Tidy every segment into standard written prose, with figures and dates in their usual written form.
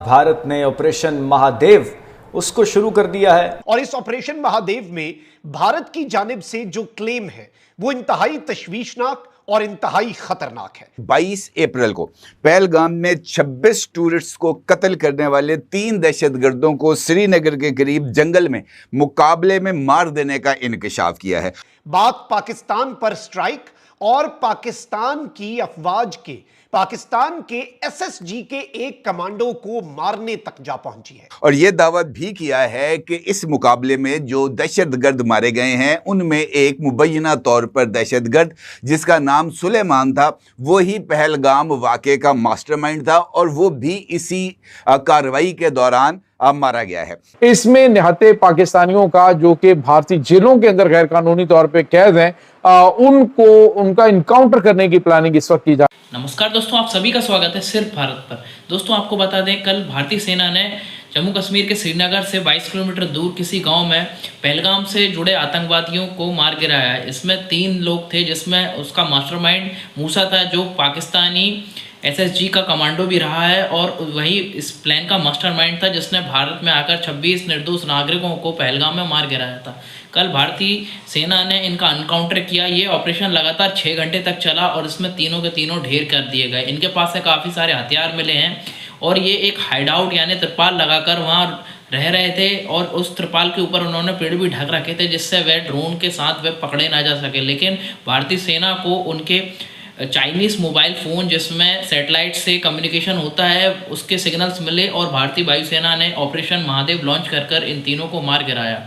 भारत ने ऑपरेशन महादेव उसको शुरू कर दिया है और इस ऑपरेशन महादेव में भारत की जानिब से जो क्लेम है वो इंतहाई तशवीशनाक और इंतहाई खतरनाक है। 22 अप्रैल को पहलगाम में 26 टूरिस्ट को कत्ल करने वाले 3 दहशतगर्दों को श्रीनगर के करीब जंगल में मुकाबले में मार देने का इंकशाफ किया है। बात पाकिस्तान पर स्ट्राइक और पाकिस्तान की अफवाज के पाकिस्तान के एसएसजी के एक कमांडो को मारने तक जा पहुंची है। और यह दावा भी किया है कि इस मुकाबले में जो दहशतगर्द मारे गए हैं उनमें एक मुबैना तौर पर दहशतगर्द जिसका नाम सुलेमान था, वो ही पहलगाम वाक़े का मास्टरमाइंड था और वो भी इसी कार्रवाई के दौरान मारा गया है। इसमें निहत्ते पाकिस्तानियों का जो कि भारतीय जेलों के अंदर गैर कानूनी तौर पे कैद हैं, उनका इनकाउंटर करने की प्लानिंग इस वक्त की जा। नमस्कार दोस्तों, आप सभी का स्वागत है सिर्फ भारत पर। दोस्तों आपको बता दें, कल भारतीय सेना ने जम्मू कश्मीर के श्रीनगर से 22 किलोमीटर दूर किसी गांव में पहलगाम से जुड़े आतंकवादियों को मार गिराया है। इसमें 3 लोग थे, जिसमें उसका मास्टरमाइंड मूसा था जो पाकिस्तानी एसएसजी का कमांडो भी रहा है और वही इस प्लान का मास्टरमाइंड था जिसने भारत में आकर 26 निर्दोष नागरिकों को पहलगाम में मार गिराया था। कल भारतीय सेना ने इनका एनकाउंटर किया। ये ऑपरेशन लगातार 6 घंटे तक चला और इसमें तीनों के तीनों ढेर कर दिए गए। इनके पास से काफ़ी सारे हथियार मिले हैं और ये एक हाइडआउट यानी त्रिपाल लगाकर वहाँ रह रहे थे और उस त्रिपाल के ऊपर उन्होंने पेड़ भी ढक रखे थे जिससे वह ड्रोन के साथ वह पकड़े ना जा सके। लेकिन भारतीय सेना को उनके चाइनीज़ मोबाइल फ़ोन जिसमें सैटेलाइट से कम्युनिकेशन होता है उसके सिग्नल्स मिले और भारतीय वायुसेना ने ऑपरेशन महादेव लॉन्च कर इन तीनों को मार गिराया।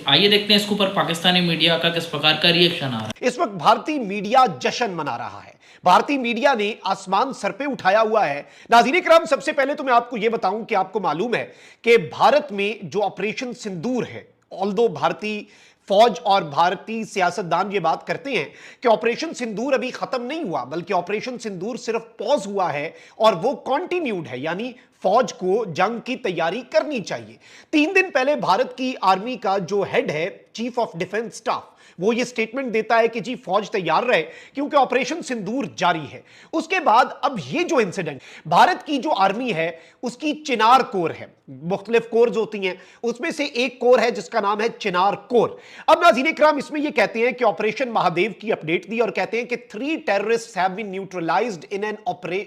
आइए देखते हैं इसके ऊपर पाकिस्तानी मीडिया का किस प्रकार का रिएक्शन आ रहा है। इस वक्त भारतीय मीडिया जश्न मना रहा है। भारतीय मीडिया ने आसमान सर पे उठाया हुआ है। नाज़रीन इकराम, सबसे पहले तो मैं आपको यह बताऊं कि आपको मालूम है कि भारत में जो ऑपरेशन सिंदूर है, ऑल्दो भारतीय फौज और भारतीय सियासतदान ये बात करते हैं कि ऑपरेशन सिंदूर अभी खत्म नहीं हुआ, बल्कि ऑपरेशन सिंदूर सिर्फ पॉज हुआ है और वो कंटिन्यूड है, यानी फौज को जंग की तैयारी करनी चाहिए। 3 दिन पहले भारत की आर्मी का जो हेड है, चीफ ऑफ डिफेंस स्टाफ, वो ये स्टेटमेंट देता है कि जी फौज तैयार रहे क्योंकि ऑपरेशन सिंदूर जारी है। उसके बाद अब ये जो इंसिडेंट, भारत की जो आर्मी है उसकी चिनार कोर है, मुख्तलिफ कोर्स होती हैं, उसमें से एक कोर है जिसका नाम है चिनार कोर। अब नाज़रीन इकराम, इसमें ये कहते हैं कि ऑपरेशन महादेव की अपडेट दी और कहते हैं कि 3 terrorists have been neutralized in an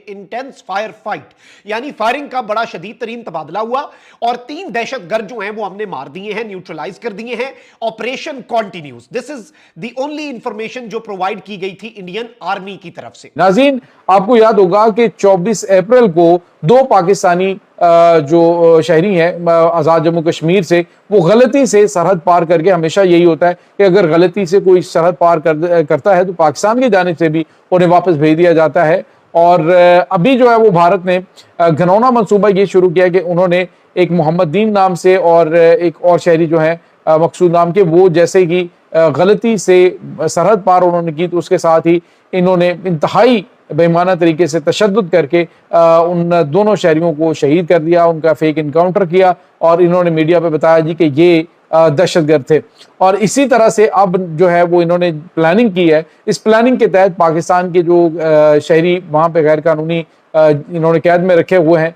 intense fire fight, यानी फायरिंग का बड़ा शदीद तरीन तबादला हुआ और 3 दहशतगर्द जो हैं वो हमने मार दिए हैं, न्यूट्रलाइज कर दिए हैं। Operation continues. This is the only information जो प्रोवाइड की गई थी इंडियन आर्मी की तरफ से। नाज़रीन, आपको याद होगा कि 24 अप्रैल को 2 पाकिस्तानी जो शहरी हैं आज़ाद जम्मू कश्मीर से, वो गलती से सरहद पार करके, हमेशा यही होता है कि अगर गलती से कोई सरहद पार करता है तो पाकिस्तान की जानिब से भी उन्हें वापस भेज दिया जाता है। और अभी जो है वो भारत ने घनौना मंसूबा ये शुरू किया कि उन्होंने एक मोहम्मदीन नाम से और एक और शहरी जो है मकसूद नाम के, वो जैसे कि गलती से सरहद पार उन्होंने की तो उसके साथ ही इन्होंने इंतहाई बेईमाना तरीके से तशद्दुद करके उन दोनों शहरियों को शहीद कर दिया, उनका फेक इनकाउंटर किया और इन्होंने मीडिया पे बताया जी कि ये दहशतगर्द थे। और इसी तरह से अब जो है वो इन्होंने प्लानिंग की है। इस प्लानिंग के तहत पाकिस्तान के जो शहरी वहाँ पे गैर कानूनी इन्होंने कैद में रखे हुए हैं,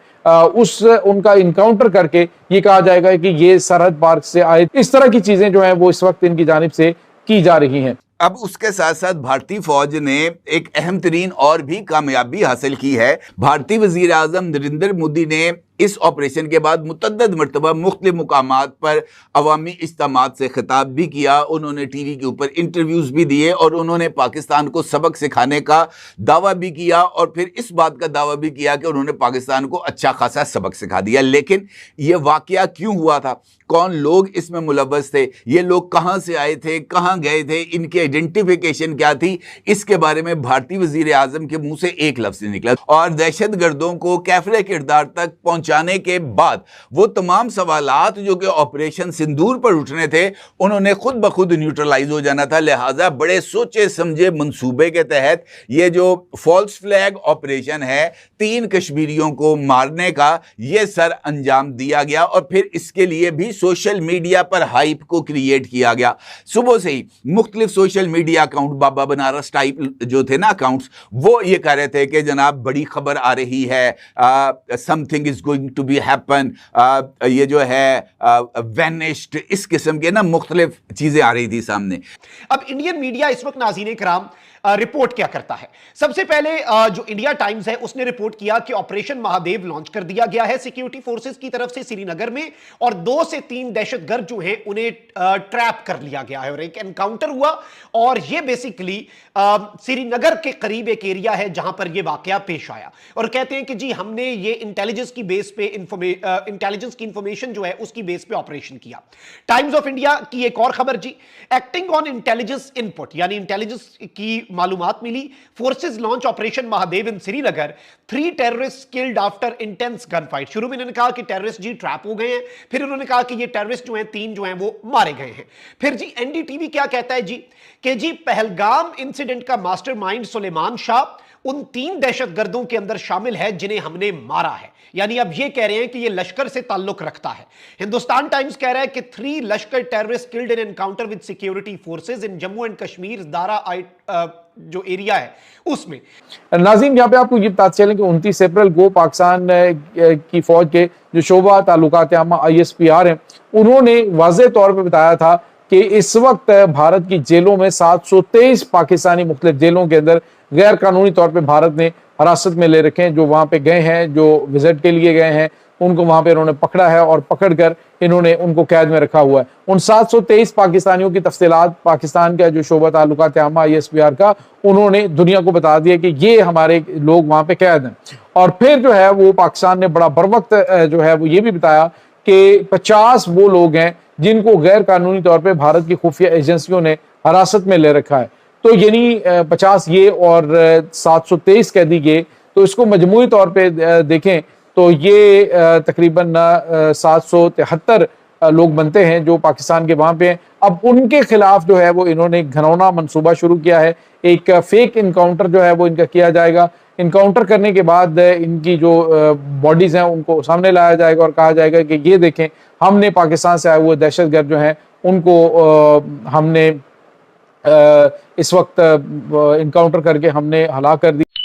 उनका इनकाउंटर करके ये कहा जाएगा कि ये सरहद पार से आए। इस तरह की चीजें जो हैं वो इस वक्त इनकी जानिब से की जा रही हैं। अब उसके साथ साथ भारतीय फौज ने एक अहम तरीन और भी कामयाबी हासिल की है। भारतीय वजीर आज़म नरेंद्र मोदी ने इस ऑपरेशन के बाद मुतअद्दिद मरतबा मुख्तलिफ मुकामात पर अवामी इज्तिमात से खिताब भी किया। उन्होंने टीवी के ऊपर इंटरव्यूज़ भी दिए और उन्होंने पाकिस्तान को सबक सिखाने का दावा भी किया और फिर इस बात का दावा भी किया कि उन्होंने पाकिस्तान को अच्छा खासा सबक सिखा दिया। लेकिन ये वाक़या क्यों हुआ था, कौन लोग इसमें मुलव्वस थे, ये लोग कहाँ से आए थे, कहाँ गए थे, इनकी आइडेंटिफिकेशन क्या थी, इसके बारे में भारतीय वजीर आज़म के मुँह से एक लफ्ज़ नहीं निकला। और दहशतगर्दों को कैफरे किरदार तक पहुँचाने के बाद वो तमाम सवालात जो कि ऑपरेशन सिंदूर पर उठने थे, उन्होंने खुद ब खुद न्यूट्रलाइज हो जाना था। लिहाजा बड़े सोचे समझे मंसूबे के तहत ये जो फॉल्स फ्लैग ऑपरेशन है, 3 कश्मीरियों को मारने का, ये सर अंजाम दिया गया और फिर इसके लिए भी सोशल मीडिया पर हाइप को क्रिएट किया गया। सुबह से ही मुख्तलिफ सोशल मीडिया अकाउंट, बाबा बनारस टाइप जो थे ना अकाउंट्स, वो ये कह रहे थे कि जनाब बड़ी खबर आ रही है, something is going going to be happen, ये जो है वैनिश्ड, इस किस्म के ना मुख्तलिफ चीजें आ रही थी सामने। अब इंडियन मीडिया इस वक्त नाज़रीन कराम रिपोर्ट क्या करता है? सबसे पहले जो इंडिया टाइम्स है उसने रिपोर्ट किया कि ऑपरेशन महादेव लॉन्च कर दिया गया है सिक्योरिटी फोर्सेस की तरफ से श्रीनगर में, और 2 से 3 दहशतगर्द जो हैं उन्हें ट्रैप कर लिया गया है और एक एनकाउंटर हुआ। और यह बेसिकली श्रीनगर के करीब एक एरिया है जहां पर यह वाकया पेश आया, और कहते हैं कि जी हमने ये इंटेलिजेंस की बेस पे इंटेलिजेंस की इंफॉर्मेशन जो है उसकी बेस पे ऑपरेशन किया। टाइम्स ऑफ इंडिया की एक और खबर जी, एक्टिंग ऑन इंटेलिजेंस इनपुट, यानी इंटेलिजेंस की मालूमात मिली, forces launch operation Mahadev in Srinagar, 3 terrorist killed after intense gun fight. शुरू में इन्होंने कहा कि टेररिस्ट जी ट्रैप हो गए हैं, फिर उन्होंने कहा कि ये टेररिस्ट जो हैं 3 जो हैं वो मारे गए हैं। फिर जी एनडीटीवी क्या कहता है जी कि जी पहलगाम इंसिडेंट का मास्टरमाइंड सुलेमान शाह उन 3 दहशतगर्दों के अंदर शामिल है जिन्हें हमने मारा है। यानी अब ये कह रहे हैं कि ये लश्कर से ताल्लुक रखता है। हिंदुस्तान टाइम्स कह रहा है कि 3 लश्कर terrorist killed in encounter with security forces in Jammu and Kashmir Dara जो एरिया है उसमें। नाज़रीन, यहाँ पे आपको ये बताते चलें कि 29 अप्रैल को पाकिस्तान की फौज के जो शोबा ताल्लुकात आमा ISPR हैं, उन्होंने वाज़ेह तौर पे बताया था कि इस वक्त भारत की जेलों में 723 पाकिस्तानी मुख्तलिफ जेलों के अंदर गैर कानूनी तौर पे भारत ने हिरासत में ले रखे हैं। जो वहाँ पे गए हैं, जो विजिट के लिए गए हैं, उनको वहाँ पे इन्होंने पकड़ा है और पकड़कर इन्होंने उनको कैद में रखा हुआ है। उन 723 पाकिस्तानियों की तफसीलात पाकिस्तान का जो शोबा ताल्लुकात आमा ISPR का, उन्होंने दुनिया को बता दिया कि ये हमारे लोग वहाँ पे कैद हैं। और फिर जो है वो पाकिस्तान ने बड़ा बरवक्त जो है वो ये भी बताया कि 50 वो लोग हैं जिनको गैर कानूनी तौर पर भारत की खुफिया एजेंसियों ने हिरासत में ले रखा है। तो यानी 50 ये और 723 कैदी के, तो इसको मजमूई तौर पे देखें तो ये तकरीबन 773 लोग बनते हैं जो पाकिस्तान के वहाँ पे हैं। अब उनके खिलाफ जो है वो इन्होंने घनौना मंसूबा शुरू किया है। एक फेक इनकाउंटर जो है वो इनका किया जाएगा। इनकाउंटर करने के बाद इनकी जो बॉडीज हैं उनको सामने लाया जाएगा और कहा जाएगा कि ये देखें, हमने पाकिस्तान से आए हुए दहशतगर्द जो हैं उनको हमने इस वक्त इनकाउंटर करके हमने हलाक कर दिया।